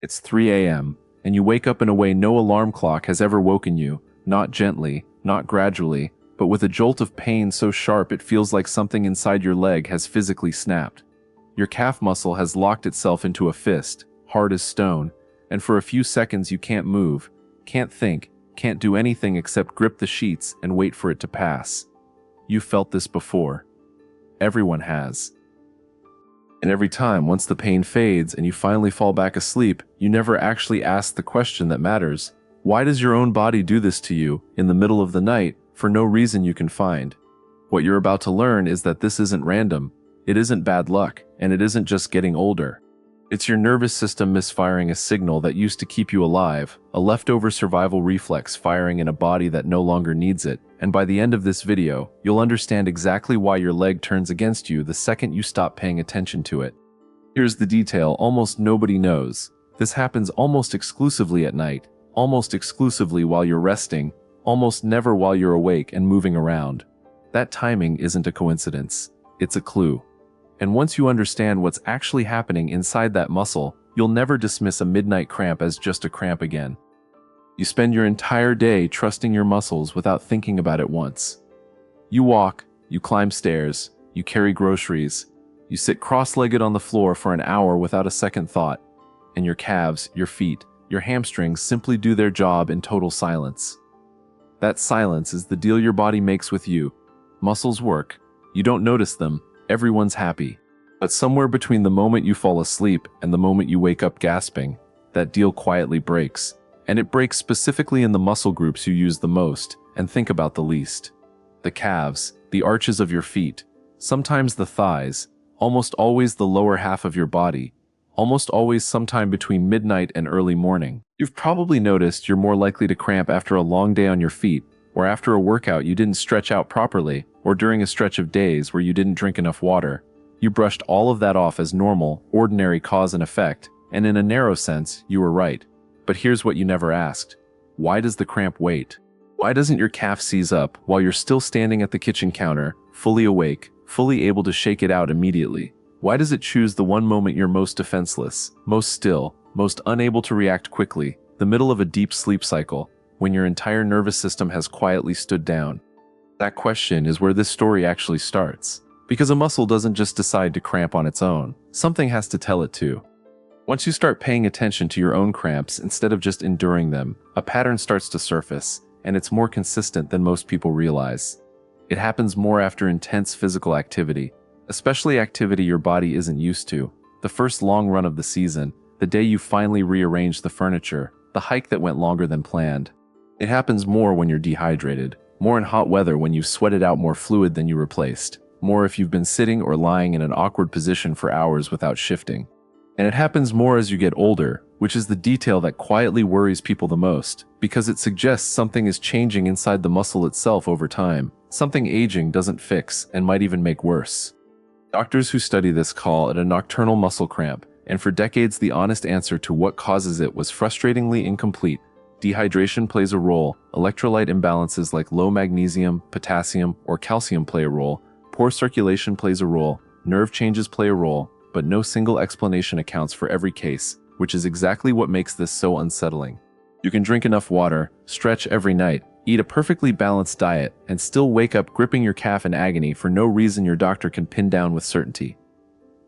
It's 3 a.m., and you wake up in a way no alarm clock has ever woken you, not gently, not gradually, but with a jolt of pain so sharp it feels like something inside your leg has physically snapped. Your calf muscle has locked itself into a fist, hard as stone, and for a few seconds you can't move, can't think, can't do anything except grip the sheets and wait for it to pass. You've felt this before. Everyone has. And every time, once the pain fades and you finally fall back asleep, you never actually ask the question that matters. Why does your own body do this to you, in the middle of the night, for no reason you can find? What you're about to learn is that this isn't random, it isn't bad luck, and it isn't just getting older. It's your nervous system misfiring a signal that used to keep you alive, a leftover survival reflex firing in a body that no longer needs it, and by the end of this video, you'll understand exactly why your leg turns against you the second you stop paying attention to it. Here's the detail almost nobody knows. This happens almost exclusively at night, almost exclusively while you're resting, almost never while you're awake and moving around. That timing isn't a coincidence, it's a clue. And once you understand what's actually happening inside that muscle, you'll never dismiss a midnight cramp as just a cramp again. You spend your entire day trusting your muscles without thinking about it once. You walk, you climb stairs, you carry groceries, you sit cross-legged on the floor for an hour without a second thought, and your calves, your feet, your hamstrings simply do their job in total silence. That silence is the deal your body makes with you. Muscles work, you don't notice them, everyone's happy. But somewhere between the moment you fall asleep and the moment you wake up gasping, that deal quietly breaks. And it breaks specifically in the muscle groups you use the most and think about the least. The calves, the arches of your feet, sometimes the thighs, almost always the lower half of your body, almost always sometime between midnight and early morning. You've probably noticed you're more likely to cramp after a long day on your feet, or after a workout you didn't stretch out properly, or during a stretch of days where you didn't drink enough water. You brushed all of that off as normal, ordinary cause and effect, and in a narrow sense, you were right. But here's what you never asked. Why does the cramp wait? Why doesn't your calf seize up while you're still standing at the kitchen counter, fully awake, fully able to shake it out immediately? Why does it choose the one moment you're most defenseless, most still, most unable to react quickly, the middle of a deep sleep cycle, when your entire nervous system has quietly stood down? That question is where this story actually starts. Because a muscle doesn't just decide to cramp on its own. Something has to tell it to. Once you start paying attention to your own cramps instead of just enduring them, a pattern starts to surface, and it's more consistent than most people realize. It happens more after intense physical activity, especially activity your body isn't used to. The first long run of the season, the day you finally rearrange the furniture, the hike that went longer than planned. It happens more when you're dehydrated, more in hot weather when you've sweated out more fluid than you replaced, more if you've been sitting or lying in an awkward position for hours without shifting. And it happens more as you get older, which is the detail that quietly worries people the most, because it suggests something is changing inside the muscle itself over time, something aging doesn't fix and might even make worse. Doctors who study this call it a nocturnal muscle cramp, and for decades the honest answer to what causes it was frustratingly incomplete. Dehydration plays a role, electrolyte imbalances like low magnesium, potassium, or calcium play a role, poor circulation plays a role, nerve changes play a role, but no single explanation accounts for every case, which is exactly what makes this so unsettling. You can drink enough water, stretch every night, eat a perfectly balanced diet, and still wake up gripping your calf in agony for no reason your doctor can pin down with certainty.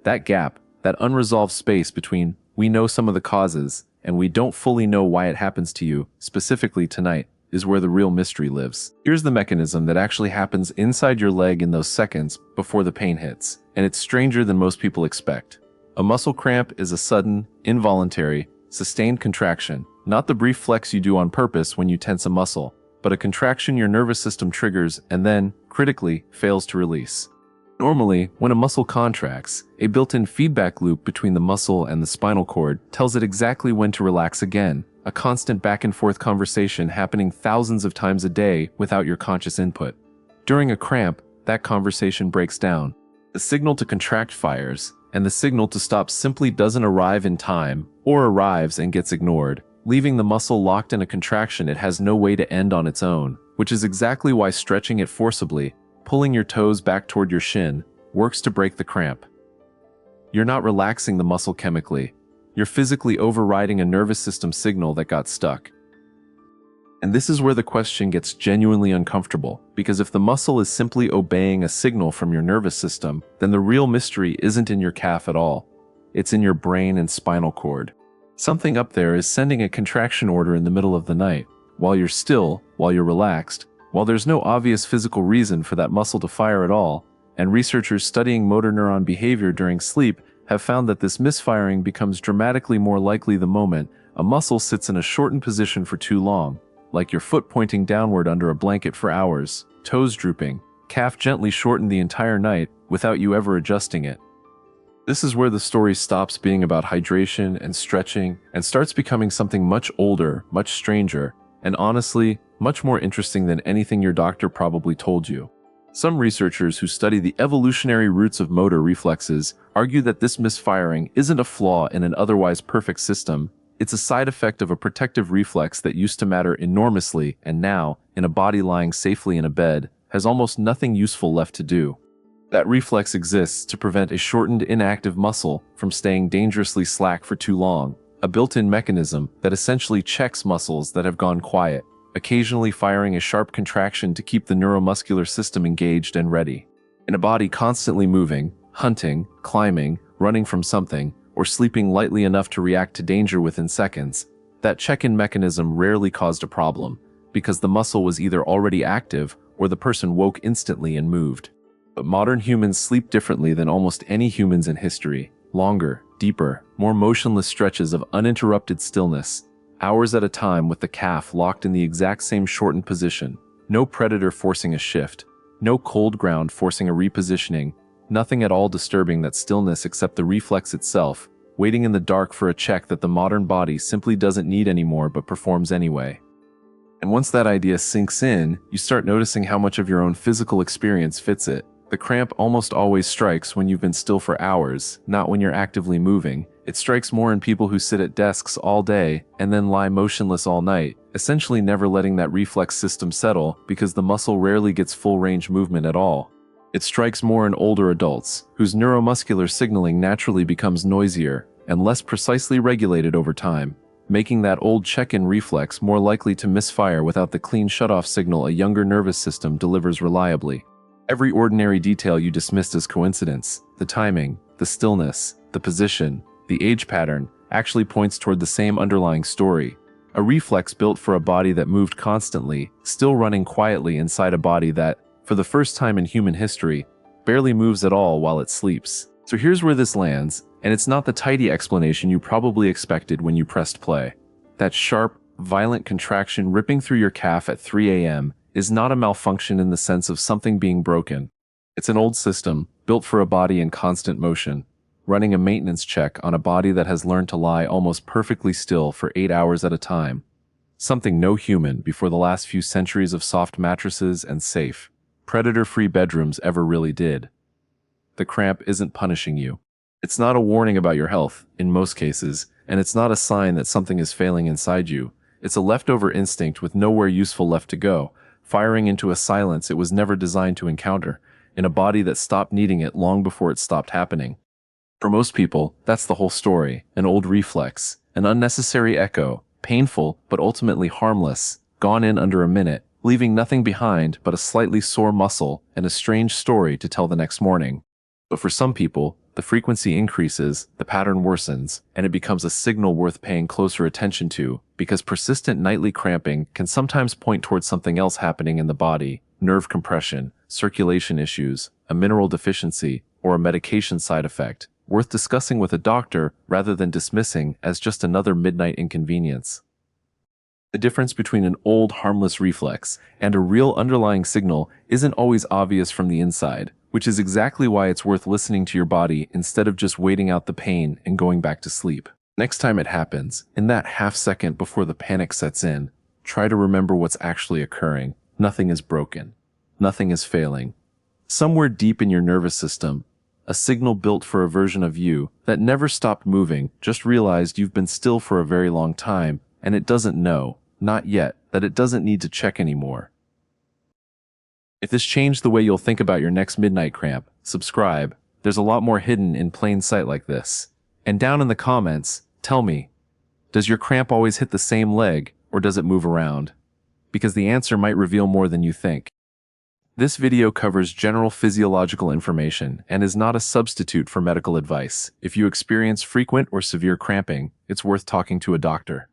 That gap, that unresolved space between we know some of the causes and we don't fully know why it happens to you, specifically tonight, is where the real mystery lives. Here's the mechanism that actually happens inside your leg in those seconds before the pain hits, and it's stranger than most people expect. A muscle cramp is a sudden, involuntary, sustained contraction, not the brief flex you do on purpose when you tense a muscle, but a contraction your nervous system triggers and then, critically, fails to release. Normally, when a muscle contracts, a built-in feedback loop between the muscle and the spinal cord tells it exactly when to relax again, a constant back-and-forth conversation happening thousands of times a day without your conscious input. During a cramp, that conversation breaks down. The signal to contract fires, and the signal to stop simply doesn't arrive in time, or arrives and gets ignored, leaving the muscle locked in a contraction it has no way to end on its own, which is exactly why stretching it forcibly, pulling your toes back toward your shin, works to break the cramp. You're not relaxing the muscle chemically. You're physically overriding a nervous system signal that got stuck. And this is where the question gets genuinely uncomfortable, because if the muscle is simply obeying a signal from your nervous system, then the real mystery isn't in your calf at all. It's in your brain and spinal cord. Something up there is sending a contraction order in the middle of the night, while you're still, while you're relaxed, while there's no obvious physical reason for that muscle to fire at all, and researchers studying motor neuron behavior during sleep have found that this misfiring becomes dramatically more likely the moment a muscle sits in a shortened position for too long, like your foot pointing downward under a blanket for hours, toes drooping, calf gently shortened the entire night without you ever adjusting it. This is where the story stops being about hydration and stretching and starts becoming something much older, much stranger, and honestly, much more interesting than anything your doctor probably told you. Some researchers who study the evolutionary roots of motor reflexes argue that this misfiring isn't a flaw in an otherwise perfect system. It's a side effect of a protective reflex that used to matter enormously and now, in a body lying safely in a bed, has almost nothing useful left to do. That reflex exists to prevent a shortened inactive muscle from staying dangerously slack for too long, a built-in mechanism that essentially checks muscles that have gone quiet, occasionally firing a sharp contraction to keep the neuromuscular system engaged and ready. In a body constantly moving, hunting, climbing, running from something, or sleeping lightly enough to react to danger within seconds, that check-in mechanism rarely caused a problem, because the muscle was either already active or the person woke instantly and moved. But modern humans sleep differently than almost any humans in history. Longer, deeper, more motionless stretches of uninterrupted stillness, hours at a time with the calf locked in the exact same shortened position, no predator forcing a shift, no cold ground forcing a repositioning, nothing at all disturbing that stillness except the reflex itself, waiting in the dark for a check that the modern body simply doesn't need anymore but performs anyway. And once that idea sinks in, you start noticing how much of your own physical experience fits it. The cramp almost always strikes when you've been still for hours, not when you're actively moving. It strikes more in people who sit at desks all day and then lie motionless all night, essentially never letting that reflex system settle because the muscle rarely gets full range movement at all. It strikes more in older adults, whose neuromuscular signaling naturally becomes noisier and less precisely regulated over time, making that old check-in reflex more likely to misfire without the clean shutoff signal a younger nervous system delivers reliably. Every ordinary detail you dismissed as coincidence, the timing, the stillness, the position, the age pattern, actually points toward the same underlying story. A reflex built for a body that moved constantly, still running quietly inside a body that, for the first time in human history, barely moves at all while it sleeps. So here's where this lands, and it's not the tidy explanation you probably expected when you pressed play. That sharp, violent contraction ripping through your calf at 3 a.m. is not a malfunction in the sense of something being broken. It's an old system, built for a body in constant motion, running a maintenance check on a body that has learned to lie almost perfectly still for 8 hours at a time. Something no human, before the last few centuries of soft mattresses and safe, predator-free bedrooms ever really did. The cramp isn't punishing you. It's not a warning about your health, in most cases, and it's not a sign that something is failing inside you. It's a leftover instinct with nowhere useful left to go, firing into a silence it was never designed to encounter, in a body that stopped needing it long before it stopped happening. For most people, that's the whole story, an old reflex, an unnecessary echo, painful but ultimately harmless, gone in under a minute, leaving nothing behind but a slightly sore muscle and a strange story to tell the next morning. But for some people, the frequency increases, the pattern worsens, and it becomes a signal worth paying closer attention to, because persistent nightly cramping can sometimes point towards something else happening in the body: nerve compression, circulation issues, a mineral deficiency, or a medication side effect, worth discussing with a doctor rather than dismissing as just another midnight inconvenience. The difference between an old harmless reflex and a real underlying signal isn't always obvious from the inside, which is exactly why it's worth listening to your body instead of just waiting out the pain and going back to sleep. Next time it happens, in that half second before the panic sets in, try to remember what's actually occurring. Nothing is broken. Nothing is failing. Somewhere deep in your nervous system, a signal built for a version of you that never stopped moving just realized you've been still for a very long time, and it doesn't know, not yet, that it doesn't need to check anymore. If this changed the way you'll think about your next midnight cramp, subscribe. There's a lot more hidden in plain sight like this. And down in the comments, tell Tell me, does your cramp always hit the same leg, or does it move around? Because the answer might reveal more than you think. This video covers general physiological information and is not a substitute for medical advice. If you experience frequent or severe cramping, it's worth talking to a doctor.